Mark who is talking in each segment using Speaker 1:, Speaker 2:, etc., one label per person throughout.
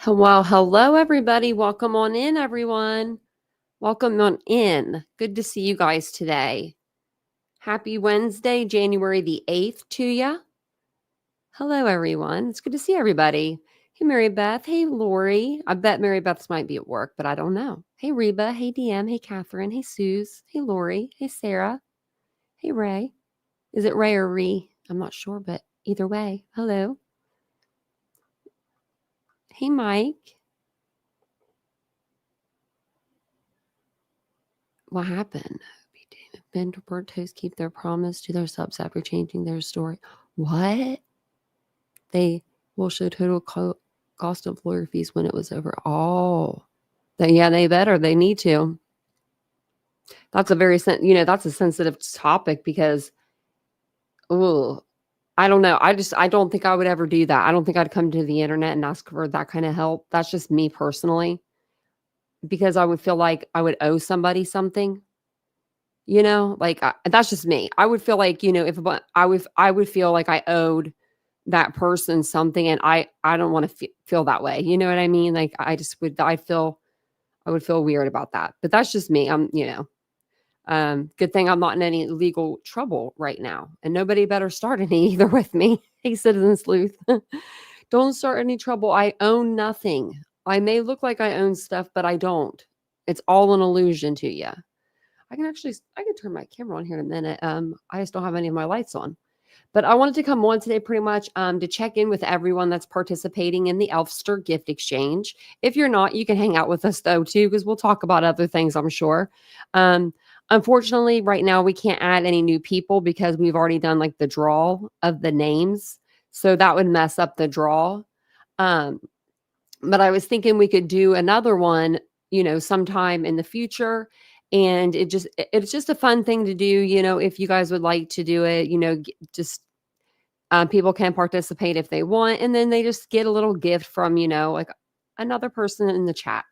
Speaker 1: Well, hello, everybody. Welcome on in, everyone. Welcome on in. Good to see you guys today. Happy Wednesday, January the 8th to you. Hello, everyone. It's good to see everybody. Hey, Mary Beth. Hey, Lori. I bet Mary Beth's might be at work, but I don't know. Hey, Reba. Hey, DM. Hey, Catherine. Hey, Suze. Hey, Lori. Hey, Sarah. Hey, Ray. Is it Ray or Ree? I'm not sure, but either way, hello. Hey, Mike. What happened? Bento's keep their promise to their subs after changing their story. What? They will show total cost of lawyer fees when it was over. Oh, then yeah, they better. They need to. That's a very that's a sensitive topic because, oh, I don't know. I don't think I would ever do that. I don't think I'd come to the internet and ask for that kind of help. That's just me personally, because I would feel like I would owe somebody something. Like that's just me. I would feel like, if I would feel like I owed that person something, and I don't want to feel that way. You know what I mean? Like I would feel weird about that. But that's just me. Good thing I'm not in any legal trouble right now, and nobody better start any either with me. Hey, Citizen Sleuth, don't start any trouble. I own nothing. I may look like I own stuff, but I don't. It's all an illusion to you. I can turn my camera on here in a minute. I just don't have any of my lights on. But I wanted to come on today pretty much to check in with everyone that's participating in the Elfster gift exchange. If you're not, you can hang out with us though too, because we'll talk about other things, I'm sure. Unfortunately, right now we can't add any new people because we've already done like the draw of the names. So that would mess up the draw. But I was thinking we could do another one, sometime in the future. And it's just a fun thing to do, if you guys would like to do it, just people can participate if they want, and then they just get a little gift from, like another person in the chat.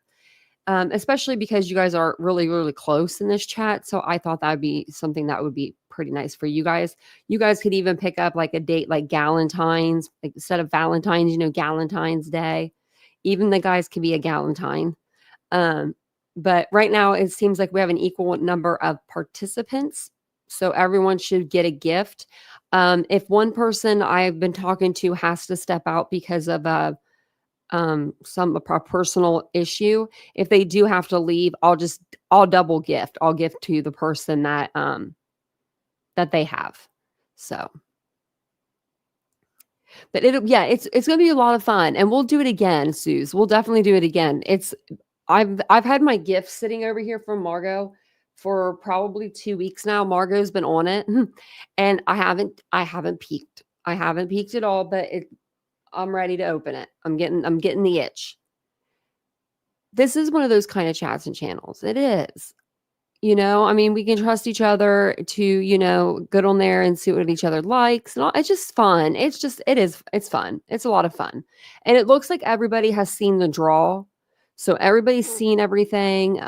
Speaker 1: Especially because you guys are really, really close in this chat. So I thought that'd be something that would be pretty nice for you guys. You guys could even pick up like a date like Galentine's, like instead of Valentine's, Galentine's Day. Even the guys could be a Galentine. But right now it seems like we have an equal number of participants. So everyone should get a gift. If one person I've been talking to has to step out because of a personal issue, if they do have to leave, I'll double gift. I'll gift to the person that they have. So, but it's gonna be a lot of fun, and we'll do it again, Suze. We'll definitely do it again. I've had my gift sitting over here from Margot for probably 2 weeks now. Margot's been on it, and I haven't peeked. I haven't peeked at all, but I'm ready to open it. I'm getting the itch. This is one of those kind of chats and channels. It is. I mean, we can trust each other to, get on there and see what each other likes. And all. It's just fun. It's fun. It's a lot of fun. And it looks like everybody has seen the draw. So everybody's seen everything.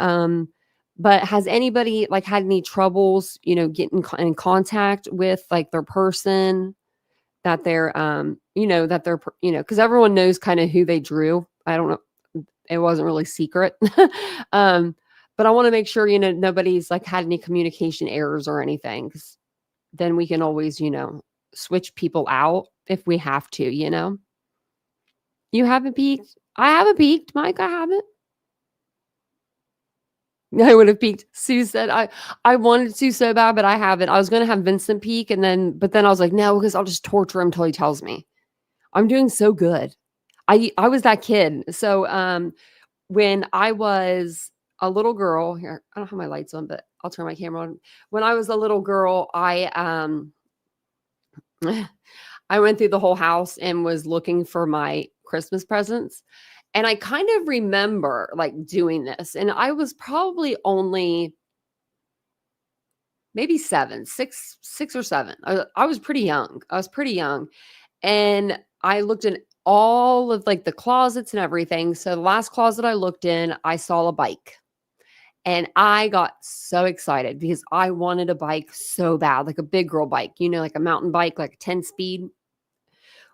Speaker 1: But has anybody like had any troubles, getting in contact with like their person that they're, because everyone knows kind of who they drew. I don't know. It wasn't really secret. But I want to make sure, nobody's like had any communication errors or anything. 'Cause then we can always, switch people out if we have to, You haven't peeked? I haven't peeked, Mike. I haven't. I would have peeked. Sue said I wanted to so bad, but I haven't. I was going to have Vincent peek, but then I was like, no, because I'll just torture him till he tells me. I'm doing so good. I was that kid. So when I was a little girl, here, I don't have my lights on, but I'll turn my camera on. When I was a little girl, I went through the whole house and was looking for my Christmas presents. And I kind of remember like doing this. And I was probably only maybe 6 or 7. I was pretty young. And I looked in all of like the closets and everything. So the last closet I looked in, I saw a bike. And I got so excited because I wanted a bike so bad, like a big girl bike, like a mountain bike, like a 10 speed.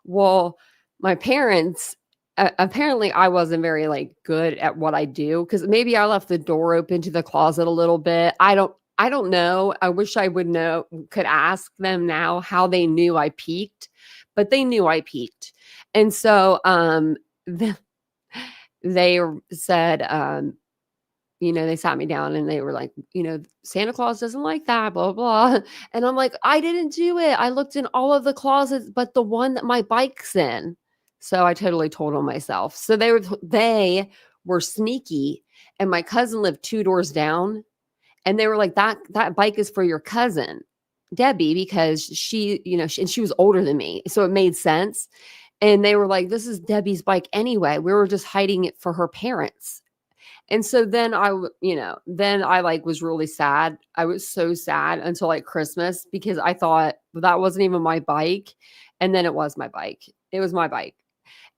Speaker 1: Well, my parents apparently I wasn't very, like, good at what I do, because maybe I left the door open to the closet a little bit. I don't know. I wish I would know could ask them now how they knew I peeked, but they knew I peeked. And so, the they said, they sat me down and they were like, "Santa Claus doesn't like that, blah, blah." And I'm like, "I didn't do it. I looked in all of the closets, but the one that my bike's in." So I totally told on myself. So they were sneaky, and my cousin lived 2 doors down, and they were like, "That bike is for your cousin, Debbie," because and she was older than me, so it made sense. And they were like, "This is Debbie's bike anyway. We were just hiding it for her parents." And so then then I, like, was really sad. I was so sad until, like, Christmas, because I thought, "Well, that wasn't even my bike." And then it was my bike. It was my bike.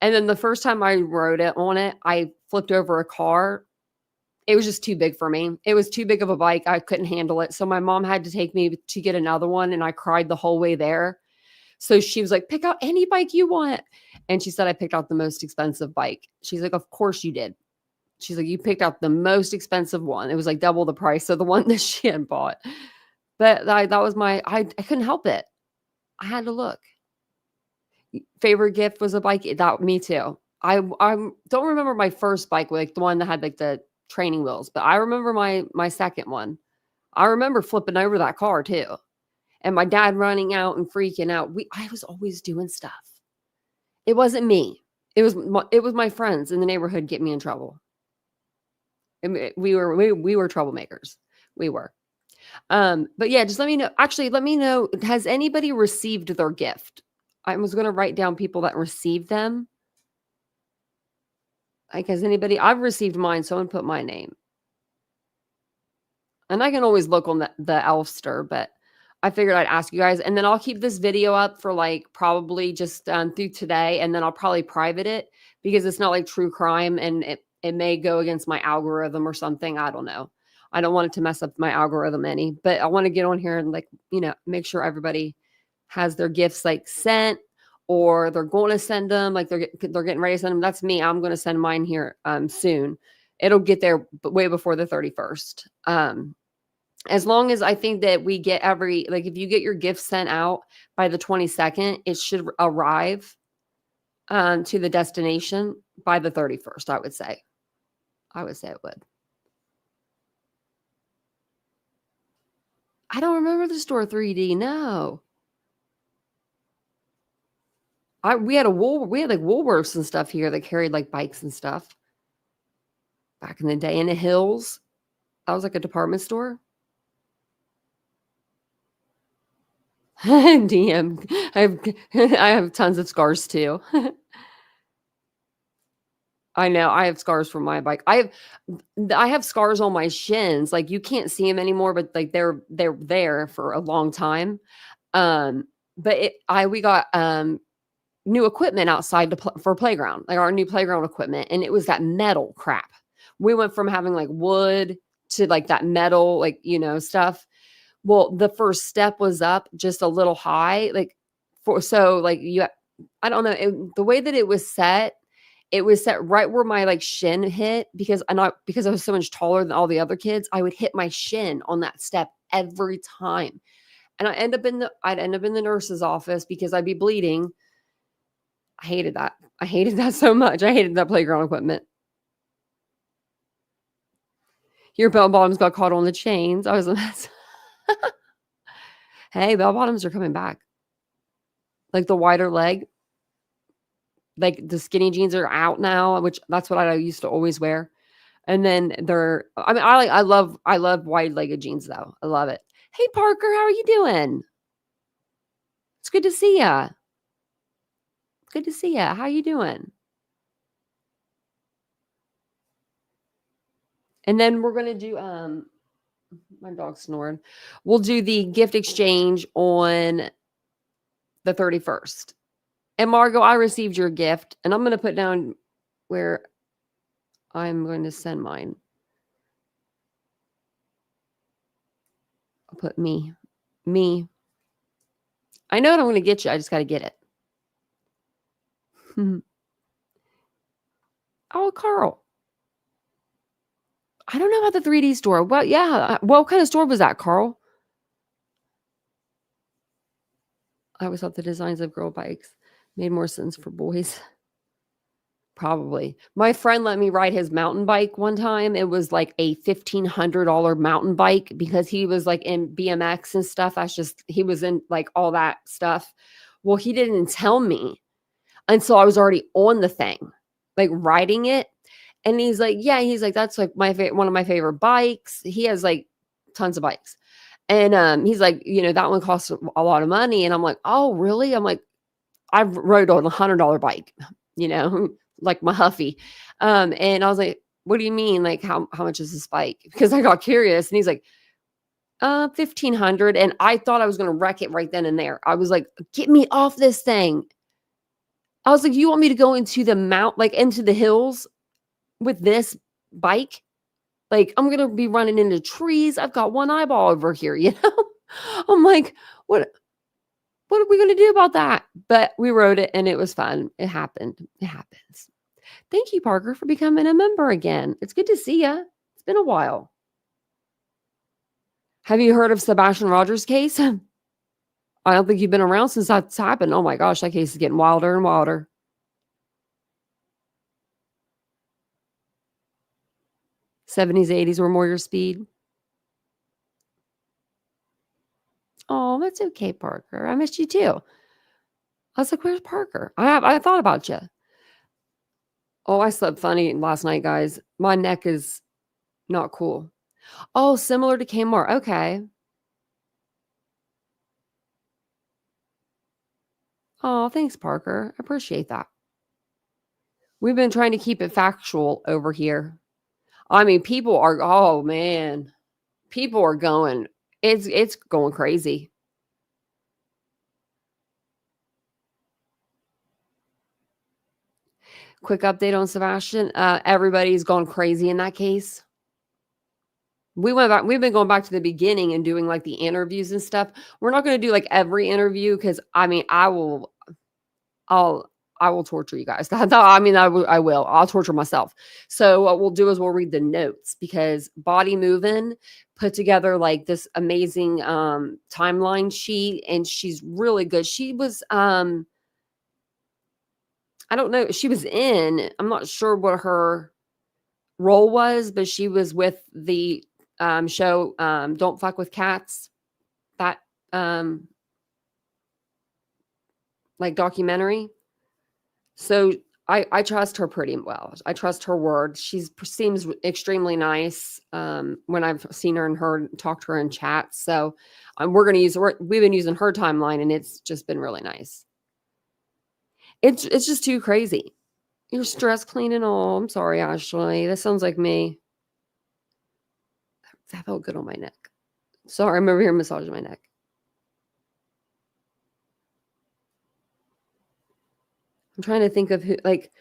Speaker 1: And then the first time I rode it on it, I flipped over a car. It was just too big for me. It was too big of a bike. I couldn't handle it. So my mom had to take me to get another one, and I cried the whole way there. So she was like, "Pick out any bike you want." And she said I picked out the most expensive bike. She's like, "Of course you did." She's like, "You picked out the most expensive one." It was like double the price of the one that she had bought. But that was I couldn't help it. I had to look. Favorite gift was a bike. That me too. I don't remember my first bike, like the one that had like the training wheels, but I remember my second one. I remember flipping over that car too. And my dad running out and freaking out. I was always doing stuff. It wasn't me. It was my friends in the neighborhood get me in trouble. We were troublemakers. We were. But yeah, just let me know. Actually, let me know. Has anybody received their gift? I was gonna write down people that received them. Like, has anybody? I've received mine. Someone put my name, and I can always look on the Elfster, but I figured I'd ask you guys, and then I'll keep this video up for like probably just through today, and then I'll probably private it because it's not like true crime, and it may go against my algorithm or something. I don't know. I don't want it to mess up my algorithm any, but I want to get on here and like make sure everybody has their gifts like sent, or they're going to send them, like they're getting ready to send them. That's me. I'm going to send mine here soon. It'll get there way before the 31st. As long as I think that we get if you get your gift sent out by the 22nd, it should arrive to the destination by the 31st, I would say. I would say it would. I don't remember the store 3D. No. We had like Woolworths and stuff here that carried like bikes and stuff back in the day in the hills. That was like a department store. DM. I have tons of scars too. I know. I have scars from my bike. I have scars on my shins. Like you can't see them anymore, but like they're there for a long time. But we got new equipment outside for playground, like our new playground equipment, and it was that metal crap. We went from having like wood to like that metal, like stuff. Well, the first step was up just a little high, like I don't know the way that it was set right where my like shin hit because I was so much taller than all the other kids. I would hit my shin on that step every time, and I'd end up in the nurse's office because I'd be bleeding. I hated that. I hated that so much. I hated that playground equipment. Your bell bottoms got caught on the chains. I was a mess. Hey, bell bottoms are coming back. Like the wider leg. Like the skinny jeans are out now, which that's what I used to always wear. And then I love wide-legged jeans though. I love it. Hey Parker, how are you doing? It's good to see ya. Good to see ya. How you doing? And then we're gonna do my dog's snoring. We'll do the gift exchange on the 31st. And Margot, I received your gift, and I'm gonna put down where I'm going to send mine. I'll put me. Me. I know what I'm gonna get you. I just gotta get it. Oh, Carl. I don't know about the 3D store. What? Yeah. What kind of store was that, Carl? I always thought the designs of girl bikes made more sense for boys. Probably. My friend let me ride his mountain bike one time. It was like a $1,500 mountain bike because he was like in BMX and stuff. He was in like all that stuff. Well, he didn't tell me. And so I was already on the thing, like riding it. And he's like, yeah, he's like, that's like one of my favorite bikes. He has like tons of bikes. And he's like, that one costs a lot of money. And I'm like, oh, really? I'm like, I've rode on $100 bike, like my Huffy. And I was like, what do you mean? Like, how much is this bike? Because I got curious. And he's like, 1,500. And I thought I was going to wreck it right then and there. I was like, get me off this thing. I was like, you want me to go into the into the hills with this bike? Like, I'm going to be running into trees. I've got one eyeball over here, I'm like, what are we going to do about that? But we rode it and it was fun. It happened. It happens. Thank you, Parker, for becoming a member again. It's good to see you. It's been a while. Have you heard of Sebastian Rogers' case? I don't think you've been around since that's happened. Oh my gosh, that case is getting wilder and wilder. '70s, '80s were more your speed. Oh, that's okay, Parker. I missed you too. I was like, where's Parker? I thought about you. Oh, I slept funny last night, guys. My neck is not cool. Oh, similar to Kmart. Okay. Oh, thanks, Parker. I appreciate that. We've been trying to keep it factual over here. I mean, oh man, people are going, it's going crazy. Quick update on Sebastian. Everybody's gone crazy in that case. We've been going back to the beginning and doing like the interviews and stuff. We're not going to do like every interview because I mean, I will torture you guys. I will. I'll torture myself. So what we'll do is we'll read the notes because Body Movin' put together like this amazing timeline sheet, and she's really good. She was I don't know. She was I'm not sure what her role was, but she was with the show Don't Fuck with Cats. That like documentary. So I trust her pretty well. I trust her word. She seems extremely nice when I've seen her and talked to her in chat. So we've been using her timeline, and it's just been really nice. It's just too crazy. You're stress cleaning. Oh, I'm sorry, Ashley. That sounds like me. That felt good on my neck. Sorry, I'm over here massaging my neck. I'm trying to think of who, like,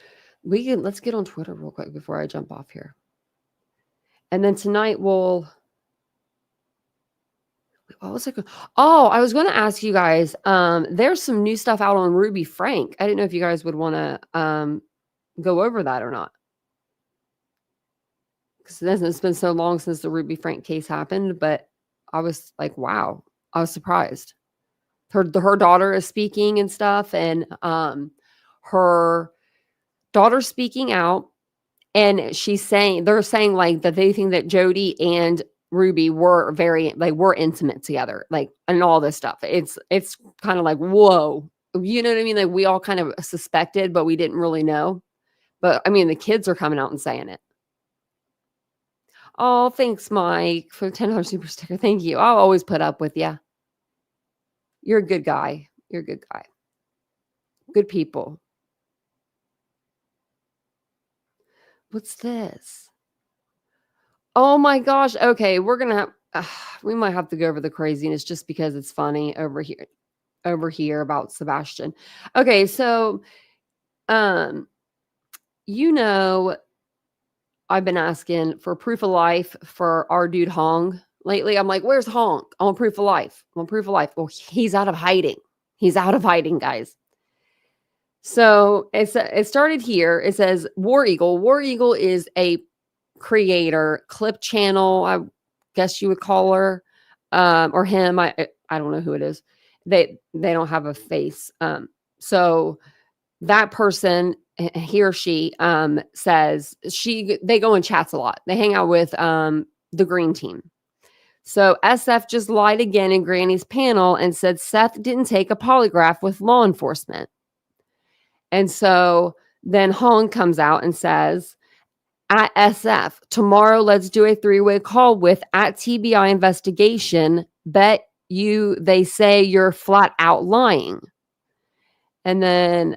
Speaker 1: let's get on Twitter real quick before I jump off here. And then tonight what was it? Oh, I was going to ask you guys, there's some new stuff out on Ruby Frank. I didn't know if you guys would want to go over that or not. Because it's been so long since the Ruby Frank case happened, but I was like, wow, I was surprised. Her daughter is speaking and stuff, and her daughter's speaking out, and they're saying like that they think that Jody and Ruby were were intimate together, like, and all this stuff. It's kind of like, whoa, you know what I mean? Like, we all kind of suspected, but we didn't really know. But I mean, the kids are coming out and saying it. Oh, thanks, Mike, for the $10 super sticker. Thank you. I'll always put up with you. You're a good guy. You're a good guy. Good people. What's this? Oh my gosh. Okay, we're gonna have we might have to go over the craziness just because it's funny over here about Sebastian. Okay, so I've been asking for proof of life for our dude Hong lately. I'm like, where's Hong? I want proof of life. I want proof of life. Well, he's out of hiding. He's out of hiding, guys. So it started here. It says War Eagle. War Eagle is a creator, clip channel, I guess you would call her, or him. I don't know who it is. They don't have a face. So that person, he or she, says they go and chats a lot. They hang out with the green team. So SF just lied again in Granny's panel and said Seth didn't take a polygraph with law enforcement. And so then Hong comes out and says, at SF, tomorrow let's do a 3-way call with at TBI investigation. Bet you they say you're flat out lying. And then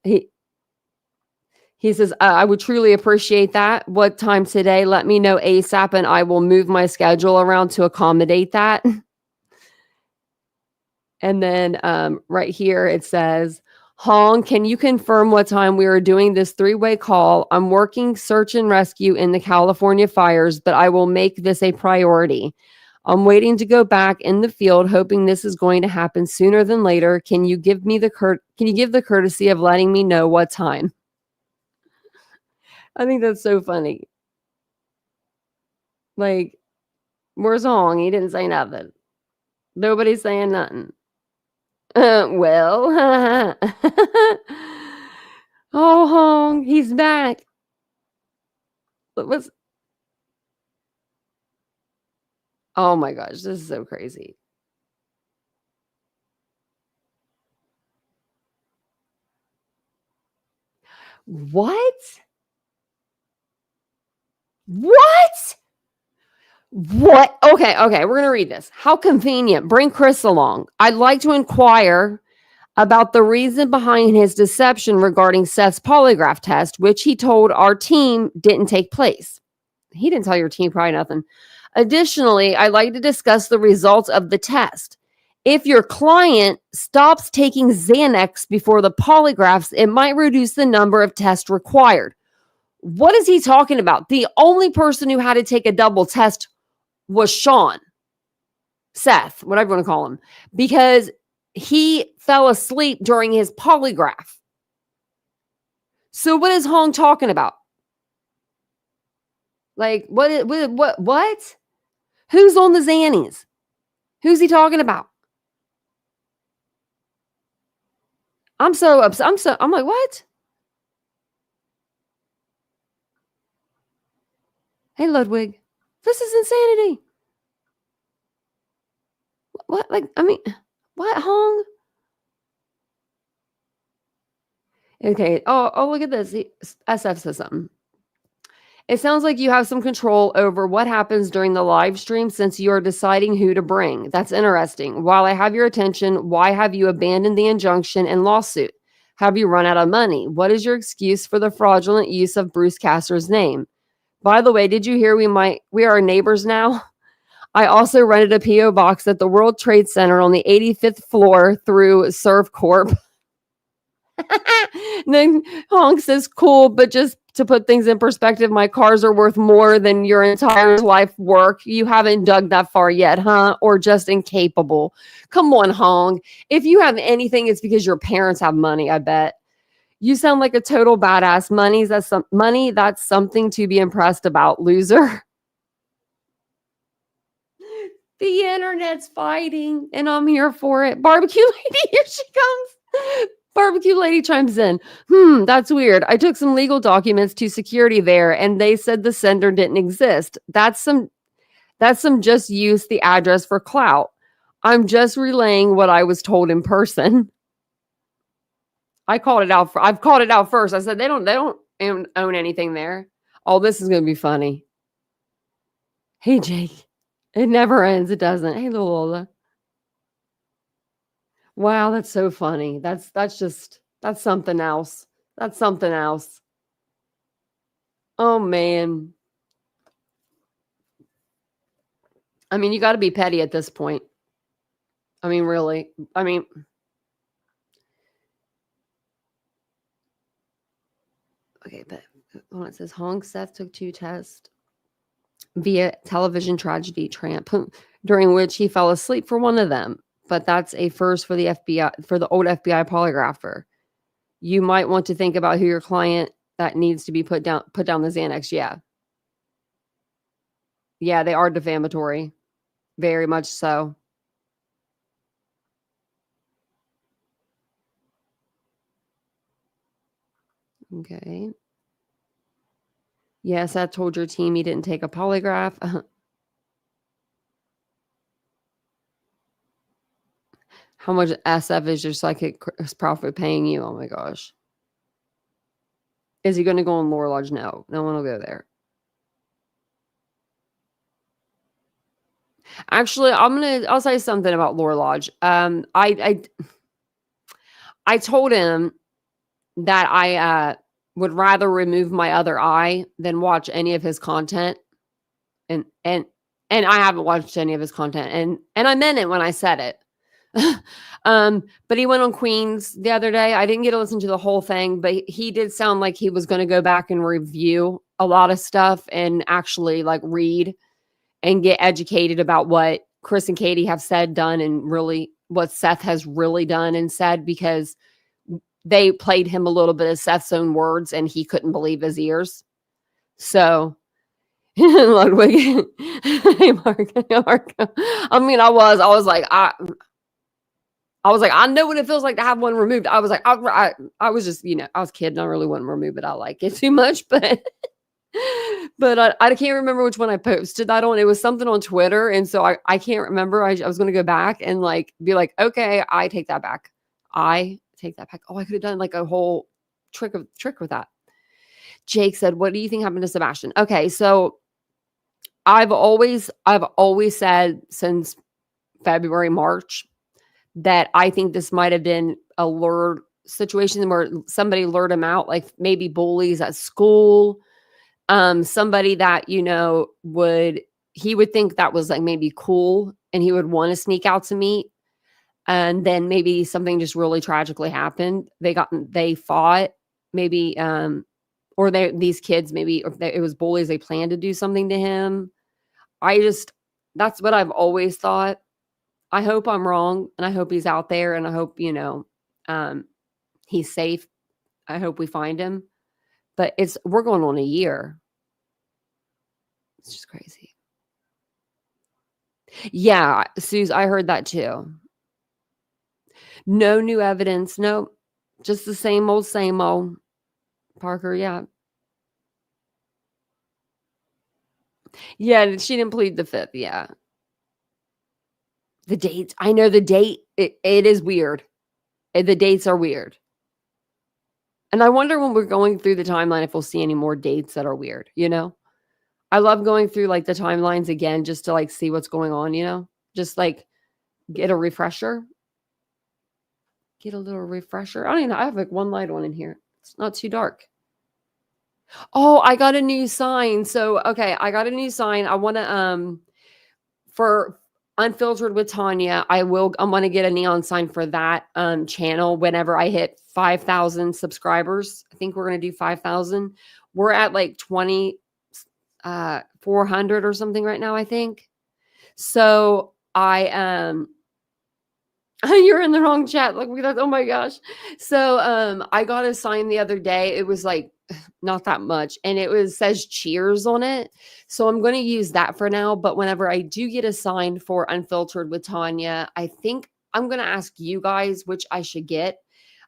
Speaker 1: he says, I would truly appreciate that. What time today? Let me know ASAP and I will move my schedule around to accommodate that. And then right here it says, Hong, can you confirm what time we are doing this 3-way call? I'm working search and rescue in the California fires, but I will make this a priority. I'm waiting to go back in the field, hoping this is going to happen sooner than later. Can you give the courtesy of letting me know what time? I think that's so funny. Like, where's Hong? He didn't say nothing. Nobody's saying nothing. Well, oh, Hong, he's back. Oh my gosh, this is so crazy. What? What? What? Okay, we're going to read this. How convenient. Bring Chris along. I'd like to inquire about the reason behind his deception regarding Seth's polygraph test, which he told our team didn't take place. He didn't tell your team probably nothing. Additionally, I'd like to discuss the results of the test. If your client stops taking Xanax before the polygraphs, it might reduce the number of tests required. What is he talking about? The only person who had to take a double test was Seth, whatever you want to call him, because he fell asleep during his polygraph. So what is Hong talking about? Like, what? Who's on the Xannies? Who's he talking about? I'm so upset. I'm like, what? Hey, Ludwig, this is insanity. What? Like, I mean, what, Hong? Okay. Oh, look at this. SF says something. It sounds like you have some control over what happens during the live stream since you are deciding who to bring. That's interesting. While I have your attention, why have you abandoned the injunction and lawsuit? Have you run out of money? What is your excuse for the fraudulent use of Bruce Castor's name? By the way, did you hear we are neighbors now? I also rented a P.O. box at the World Trade Center on the 85th floor through Serve Corp. Then Hong says, cool, but just to put things in perspective, my cars are worth more than your entire life work. You haven't dug that far yet, huh? Or just incapable. Come on, Hong. If you have anything, it's because your parents have money, I bet. You sound like a total badass. Money, that's something to be impressed about, loser. The internet's fighting, and I'm here for it. Barbecue lady, here she comes. Barbecue lady chimes in. That's weird. I took some legal documents to security there, and they said the sender didn't exist. That's some just use the address for clout. I'm just relaying what I was told in person. I've called it out first. I said they don't own anything there. Oh, this is gonna be funny. Hey, Jake. It never ends. It doesn't. Hey, Lola. Wow, that's so funny. That's something else. That's something else. Oh, man. I mean, you got to be petty at this point. I mean, really. I mean, okay, but when it says Hong Seth took 2 tests via television tragedy tramp, during which he fell asleep for one of them. But that's a first for the FBI, for the old FBI polygrapher. you might want to think about who your client that needs to be put down the Xanax. Yeah. Yeah, they are defamatory. Very much so. Okay. Yes, I told your team you didn't take a polygraph. How much SF is your psychic prophet paying you? Oh my gosh. Is he going to go on Lore Lodge? No. No one will go there. Actually, I'll say something about Lore Lodge. I told him that I would rather remove my other eye than watch any of his content. And I haven't watched any of his content. And I meant it when I said it. But he went on Queens the other day. I didn't get to listen to the whole thing, but he did sound like he was going to go back and review a lot of stuff and actually like read and get educated about what Chris and Katie have said, done, and really what Seth has really done and said, because they played him a little bit of Seth's own words and he couldn't believe his ears. So Ludwig, hey Mark, I mean, I was like, I know what it feels like to have one removed. I was like, I was just, I was kidding. I really wouldn't remove it. I like it too much, but I can't remember which one I posted that on. It was something on Twitter. And so I can't remember. I was going to go back and like, be like, okay, I take that back. I take that back. Oh, I could have done like a whole trick with that. Jake said, what do you think happened to Sebastian? Okay. So I've always said since February, March, that I think this might have been a lured situation where somebody lured him out, like maybe bullies at school. Somebody that, he would think that was like maybe cool and he would want to sneak out to meet. And then maybe something just really tragically happened. They fought maybe, or these kids, maybe it was bullies. They planned to do something to him. That's what I've always thought. I hope I'm wrong, and I hope he's out there, and I hope, he's safe. I hope we find him. But we're going on a year. It's just crazy. Yeah, Suze, I heard that too. No new evidence. No, just the same old, Parker. Yeah. Yeah, she didn't plead the fifth. Yeah. The dates. I know the date. It is weird. The dates are weird. And I wonder when we're going through the timeline if we'll see any more dates that are weird, I love going through like the timelines again just to like see what's going on, just like get a refresher. Get a little refresher. I don't even know. I have like one light on in here. It's not too dark. Oh, I got a new sign. So, okay, I got a new sign. I want to, for Unfiltered with Tanya, I'm going to get a neon sign for that channel whenever I hit 5,000 subscribers. I think we're going to do 5,000. We're at like 400 or something right now, I think. So you're in the wrong chat. Like, oh my gosh. So I got a sign the other day. It was like not that much, and says cheers on it. So I'm going to use that for now. But whenever I do get a sign for Unfiltered with Tanya, I think I'm going to ask you guys which I should get.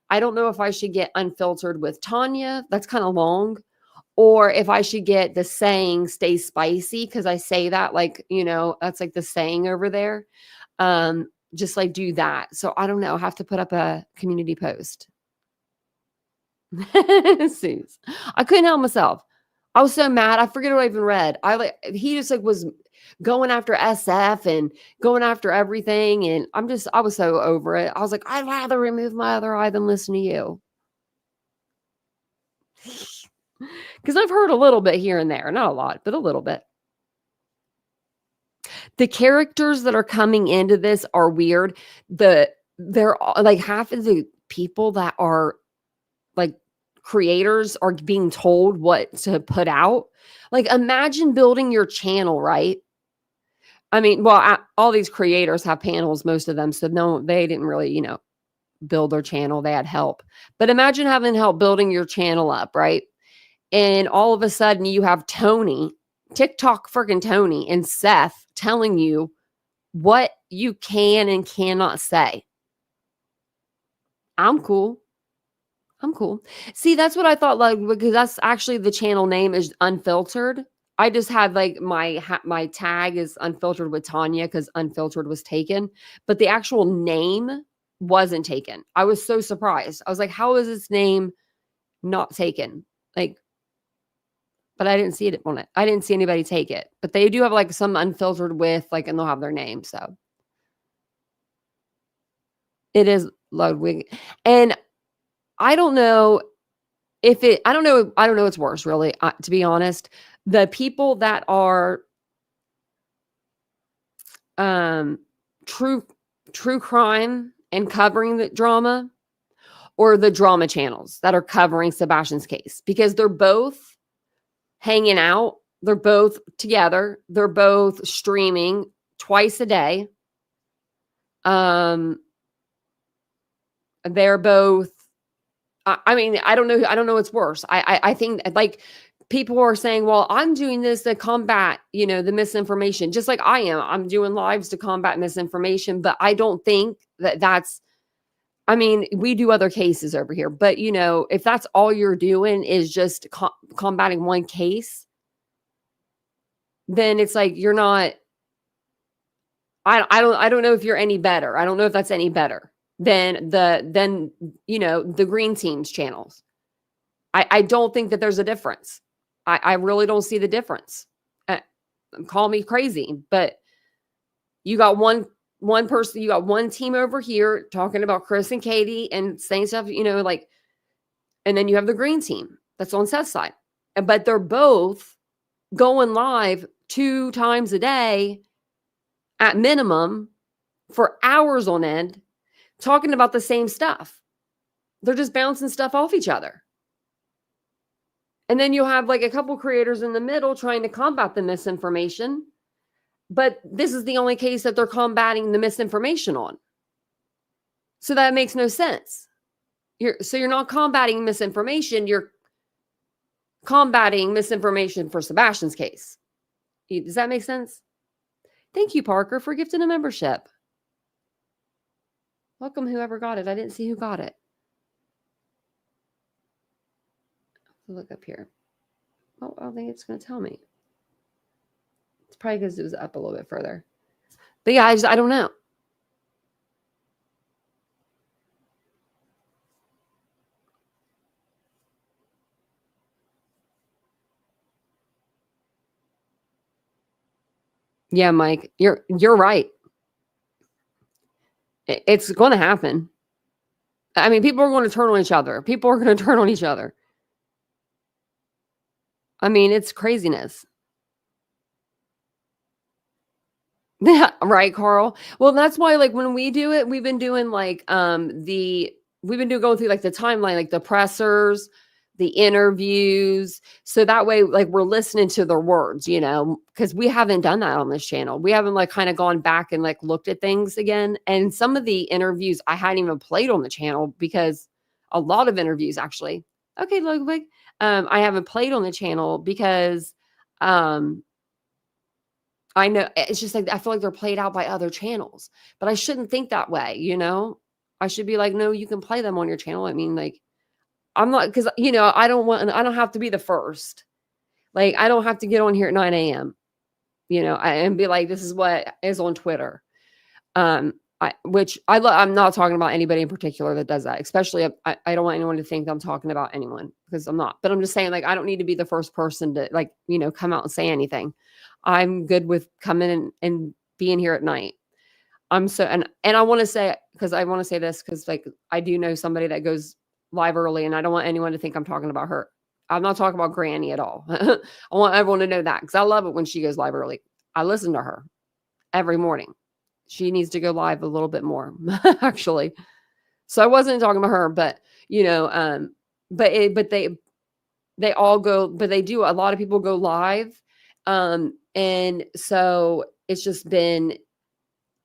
Speaker 1: I don't know if I should get Unfiltered with Tanya. That's kind of long. Or if I should get the saying stay spicy, because I say that like, that's like the saying over there. Just like do that. So I don't know. I have to put up a community post. Suze. I couldn't help myself. I was so mad. I forget what I even read. He just like was going after SF and going after everything. And I was so over it. I was like, I'd rather remove my other eye than listen to you. Because I've heard a little bit here and there. Not a lot, but a little bit. The characters that are coming into this are weird. They're like half of the people that are like creators are being told what to put out. Like, imagine building your channel, right? I mean, well, all these creators have panels, most of them. So no, they didn't really, build their channel. They had help. But imagine having help building your channel up, right? And all of a sudden you have Tony, TikTok freaking Tony and Seth telling you what you can and cannot say. I'm cool. See, that's what I thought, like, because that's actually the channel name is Unfiltered. I just had like my tag is Unfiltered with Tanya because Unfiltered was taken, but the actual name wasn't taken. I was so surprised. I was like, how is this name not taken? Like, but I didn't see it on it. I didn't see anybody take it, but they do have like some Unfiltered with like, and they'll have their name. So it is Ludwig. And I don't know I don't know what's worse, really, to be honest. The people that are true crime and covering the drama, or the drama channels that are covering Sebastian's case, because they're both hanging out, they're both together, they're both streaming twice a day. They're both, I mean, I don't know what's worse. I think like people are saying, well, I'm doing this to combat, the misinformation, just like I am. I'm doing lives to combat misinformation, but I don't think that's, I mean, we do other cases over here, but if that's all you're doing is just combating one case, then it's like, you're not, I don't know if you're any better. I don't know if that's any better than the green team's channels. I don't think that there's a difference. I really don't see the difference. Call me crazy, but you got one person, you got one team over here talking about Chris and Katie and saying stuff, like, and then you have the green team that's on Seth's side. But they're both going live 2 times a day at minimum for hours on end, talking about the same stuff. They're just bouncing stuff off each other. And then you'll have like a couple creators in the middle trying to combat the misinformation. But this is the only case that they're combating the misinformation on. So that makes no sense. You're not combating misinformation. You're combating misinformation for Sebastian's case. Does that make sense? Thank you, Parker, for gifting a membership. Welcome, whoever got it. I didn't see who got it. Look up here. Oh, I don't think it's going to tell me. It's probably because it was up a little bit further. But yeah, I don't know. Yeah, Mike, you're right. It's going to happen. I mean, people are going to turn on each other. I mean, it's craziness. Yeah, right, Carl. Well, that's why, like, when we do it, we've been doing like going through like the timeline, like the pressers, the interviews. So that way, like, we're listening to their words, because we haven't done that on this channel. We haven't like kind of gone back and like looked at things again. And some of the interviews I hadn't even played on the channel, because a lot of interviews actually. Okay, Ludwig. I haven't played on the channel because I know it's just like, I feel like they're played out by other channels, but I shouldn't think that way. I should be like, no, you can play them on your channel. I mean, like, I'm not, because, I don't have to be the first. Like, I don't have to get on here at 9 a.m., and be like, this is what is on Twitter. I'm not talking about anybody in particular that does that, especially I don't want anyone to think I'm talking about anyone, because I'm not, but I'm just saying, like, I don't need to be the first person to like, come out and say anything. I'm good with coming and being here at night. And I want to say, because I want to say this, because like, I do know somebody that goes live early, and I don't want anyone to think I'm talking about her. I'm not talking about Granny at all. I want everyone to know that, because I love it when she goes live early. I listen to her every morning. She needs to go live a little bit more, actually. So I wasn't talking about her, but but they all go, but they do. A lot of people go live, and so it's just been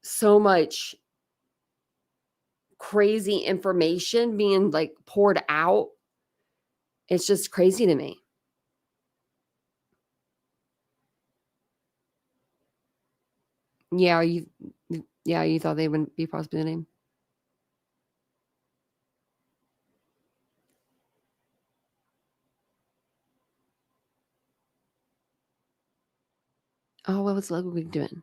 Speaker 1: so much crazy information being like poured out. It's just crazy to me. Yeah, you thought they wouldn't be possibly the name? Oh, what was Ludwig doing?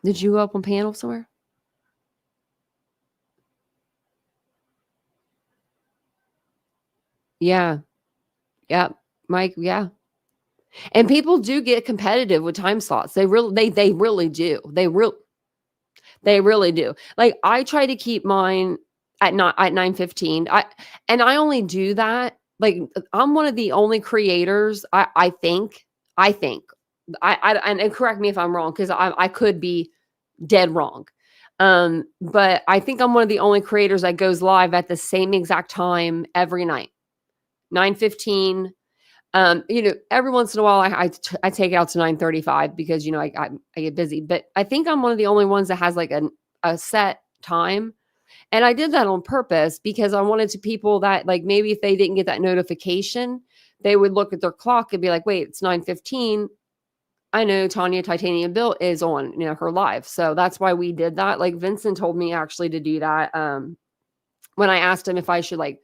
Speaker 1: Did you go up on panel somewhere? Yeah. Yeah. Mike, yeah. And people do get competitive with time slots. They really do. They really do. Like, I try to keep mine at 9:15. I only do that, like, I'm one of the only creators, I think, and correct me if I'm wrong, 'cause I could be dead wrong. But I think I'm one of the only creators that goes live at the same exact time every night, 9:15. Every once in a while, I take it out to 9:35 because, I get busy, but I think I'm one of the only ones that has, like, a set time, and I did that on purpose because I wanted to people that, like, maybe if they didn't get that notification, they would look at their clock and be like, "Wait, it's 9:15. I know Tanya TitaniumBuilt is on, her live." So that's why we did that. Like, Vincent told me actually to do that, when I asked him if I should, like,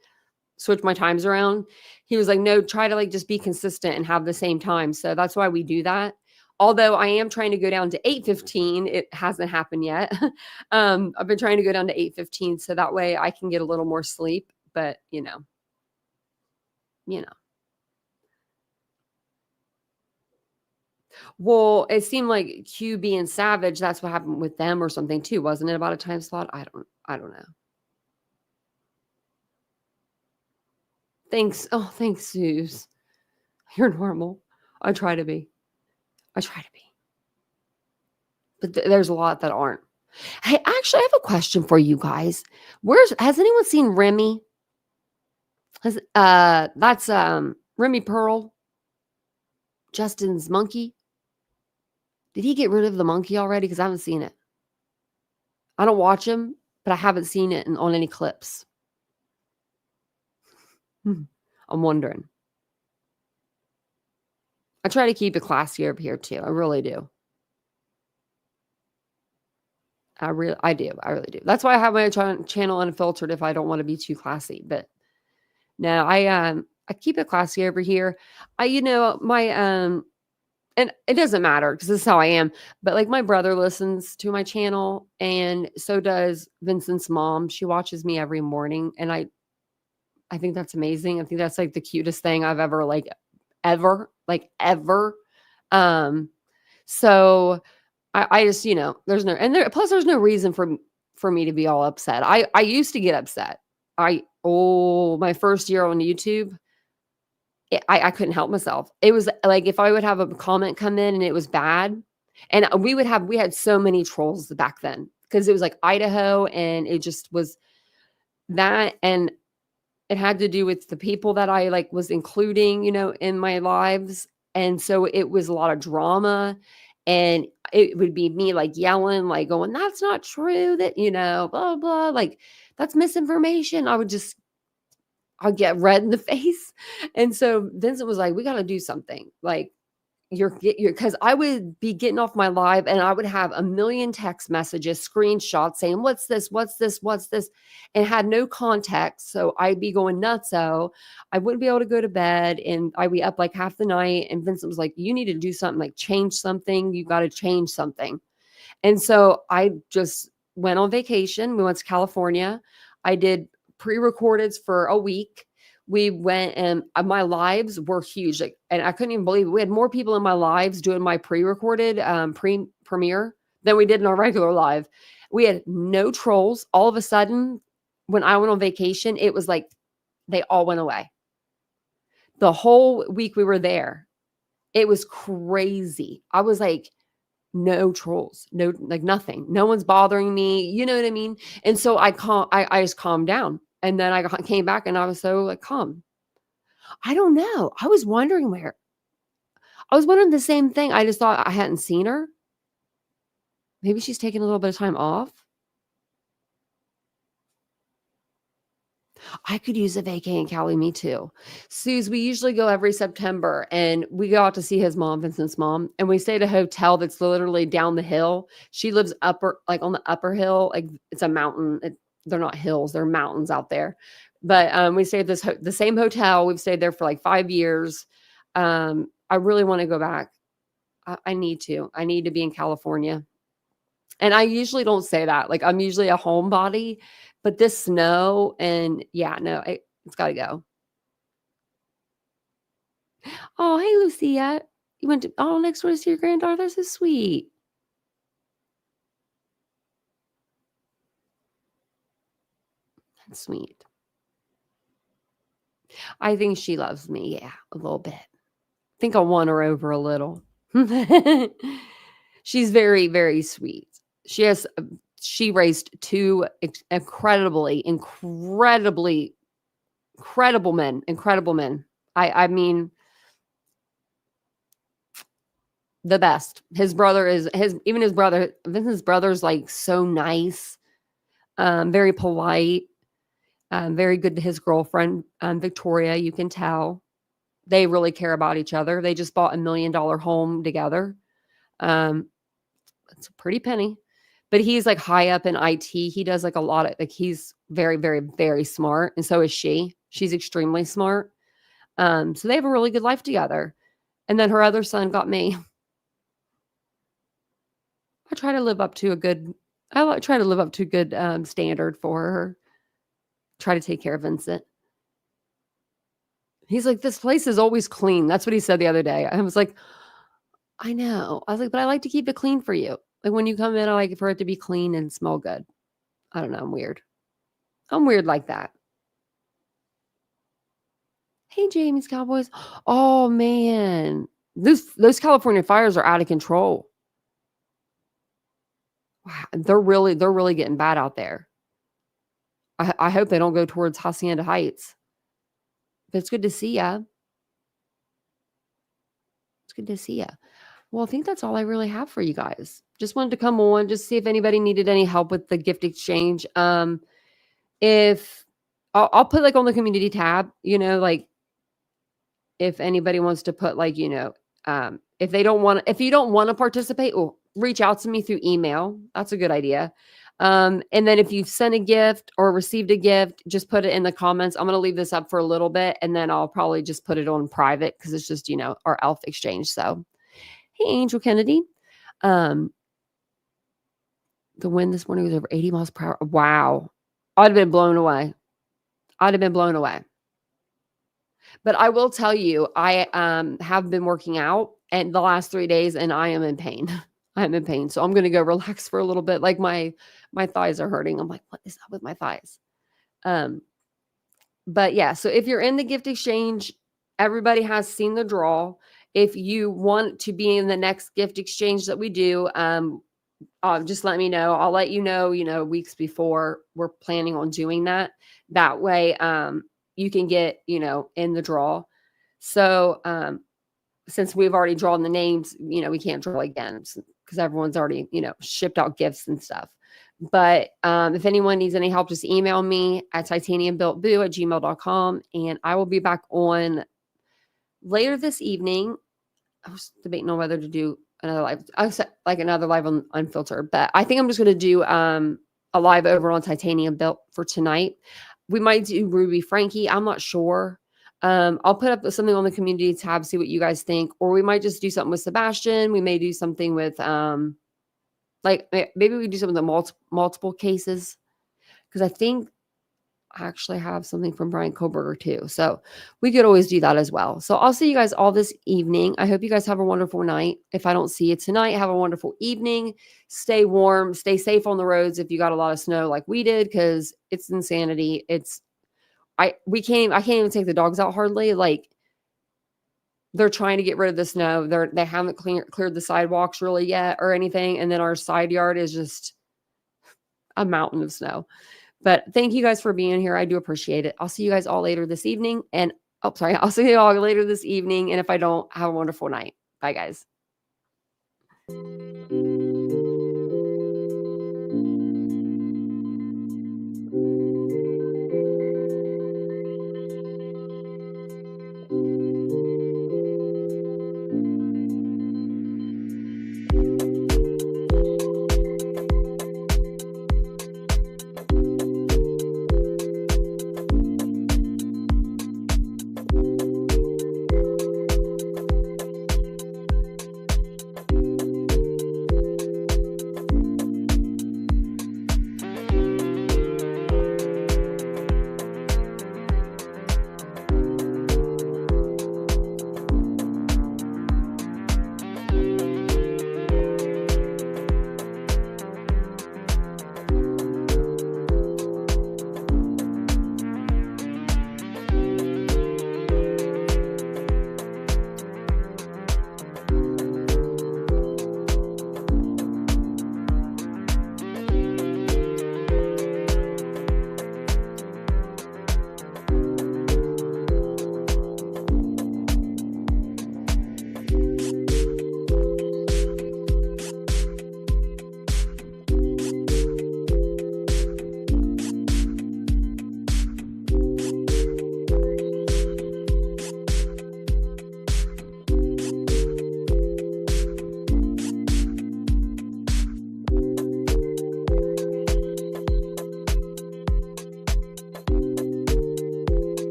Speaker 1: switch my times around. He was like, "No, try to, like, just be consistent and have the same time." So that's why we do that. Although I am trying to go down to 8:15, it hasn't happened yet. I've been trying to go down to 8:15 so that way I can get a little more sleep, but, you know. Well, it seemed like QB and Savage, that's what happened with them or something too, wasn't it, about a time slot? I don't know. Thanks. Oh, thanks, Suze. You're normal. I try to be. I try to be. But there's a lot that aren't. Hey, actually, I have a question for you guys. Has anyone seen Remy? That's Remy Pearl, Justin's monkey. Did he get rid of the monkey already? Because I haven't seen it. I don't watch him, but I haven't seen it on any clips. I'm wondering. I try to keep it classy over here too. I really do. I do. I really do. That's why I have my channel unfiltered if I don't want to be too classy. But no, I keep it classy over here. My and it doesn't matter because this is how I am. But like my brother listens to my channel, and so does Vincent's mom. She watches me every morning, and I think that's amazing. I think that's like the cutest thing I've ever ever. Um, so I just, plus there's no reason for me to be all upset. I used to get upset. My first year on YouTube, I couldn't help myself. It was like if I would have a comment come in and it was bad, and we had so many trolls back then because it was like Idaho, and it just was that, and it had to do with the people that I like was including, in my lives. And so it was a lot of drama, and it would be me like yelling, like going, "That's not true, that, blah, blah, like that's misinformation." I'd get red in the face. And so Vincent was like, "We got to do something." Like, because I would be getting off my live and I would have a million text messages, screenshots saying, "What's this? What's this? What's this?" And had no context. So I'd be going nuts. So I wouldn't be able to go to bed, and I'd be up like half the night. And Vincent was like, "You need to do something, like change something. You got to change something." And so I just went on vacation. We went to California. I did pre-recordeds for a week. We went, and my lives were huge. Like, and I couldn't even believe it. We had more people in my lives doing my pre-recorded premiere than we did in our regular live. We had no trolls. All of a sudden, when I went on vacation, it was like they all went away. The whole week we were there, it was crazy. I was like, no trolls, no, like nothing. No one's bothering me. You know what I mean? And so I just calmed down. And then I came back and I was so like calm. I don't know. I was wondering the same thing. I just thought I hadn't seen her. Maybe she's taking a little bit of time off. I could use a vacay in Cali, me too. Suze, we usually go every September and we go out to see his mom, Vincent's mom, and we stay at a hotel that's literally down the hill. She lives like on the upper hill, like it's a mountain. They're not hills, they're mountains out there. But we stay at the same hotel. We've stayed there for like 5 years. I really want to go back. I need to. I need to be in California. And I usually don't say that. Like I'm usually a homebody, but this snow and yeah, no, it's got to go. Oh, hey, Lucia. You went to next door to see your granddaughter. That's so sweet. That's sweet. I think she loves me. Yeah, a little bit. I think I won her over a little. She's very, very sweet. She raised two incredible men. I mean, the best. His brother, Vincent's brother's like so nice, very polite, very good to his girlfriend, Victoria. You can tell they really care about each other. They just bought $1 million home together. It's a pretty penny, but he's like high up in IT. He does like a lot of he's very, very, very smart. And so is she. She's extremely smart. So they have a really good life together. And then her other son got me. I try to live up to a good standard for her. Try to take care of Vincent. He's like, this place is always clean. That's what he said the other day. I was like, I know. I was like, but I like to keep it clean for you. Like when you come in, I like for it to be clean and smell good. I don't know. I'm weird. I'm weird like that. Hey, Jamie's Cowboys. Oh man. Those California fires are out of control. Wow. They're really getting bad out there. I hope they don't go towards Hacienda Heights. But it's good to see ya. It's good to see ya. Well, I think that's all I really have for you guys. Just wanted to come on, just see if anybody needed any help with the gift exchange. If I'll put like on the community tab, like if anybody wants to put like, if you don't want to participate, reach out to me through email. That's a good idea. And then if you've sent a gift or received a gift, just put it in the comments. I'm going to leave this up for a little bit and then I'll probably just put it on private because it's just, our elf exchange. So, hey, Angel Kennedy. The wind this morning was over 80 miles per hour. Wow. I'd have been blown away. But I will tell you, I have been working out and the last 3 days and I am in pain. I'm in pain. So I'm going to go relax for a little bit. Like my thighs are hurting. I'm like, what is up with my thighs? But yeah, so if you're in the gift exchange, everybody has seen the draw. If you want to be in the next gift exchange that we do, just let me know. I'll let you know, weeks before we're planning on doing that. That way, you can get, in the draw. So, since we've already drawn the names, we can't draw again because everyone's already, shipped out gifts and stuff. But if anyone needs any help, just email me at titaniumbuiltboo@gmail.com. And I will be back on later this evening. I was debating on whether to do another live. I was like another live on Unfiltered, but I think I'm just going to do a live over on Titanium Built for tonight. We might do Ruby Frankie. I'm not sure. I'll put up something on the community tab, see what you guys think, or we might just do something with Sebastian. We may do something with like maybe we do some of the multiple cases because I think I actually have something from Brian Koberger too. So we could always do that as well. So I'll see you guys all this evening. I hope you guys have a wonderful night. If I don't see you tonight, have a wonderful evening. Stay warm, stay safe on the roads if you got a lot of snow like we did, because it's insanity. I can't even take the dogs out hardly. Like they're trying to get rid of the snow. They haven't cleared the sidewalks really yet or anything. And then our side yard is just a mountain of snow. But thank you guys for being here. I do appreciate it. I'll see you guys all later this evening. I'll see you all later this evening. And if I don't, have a wonderful night. Bye, guys.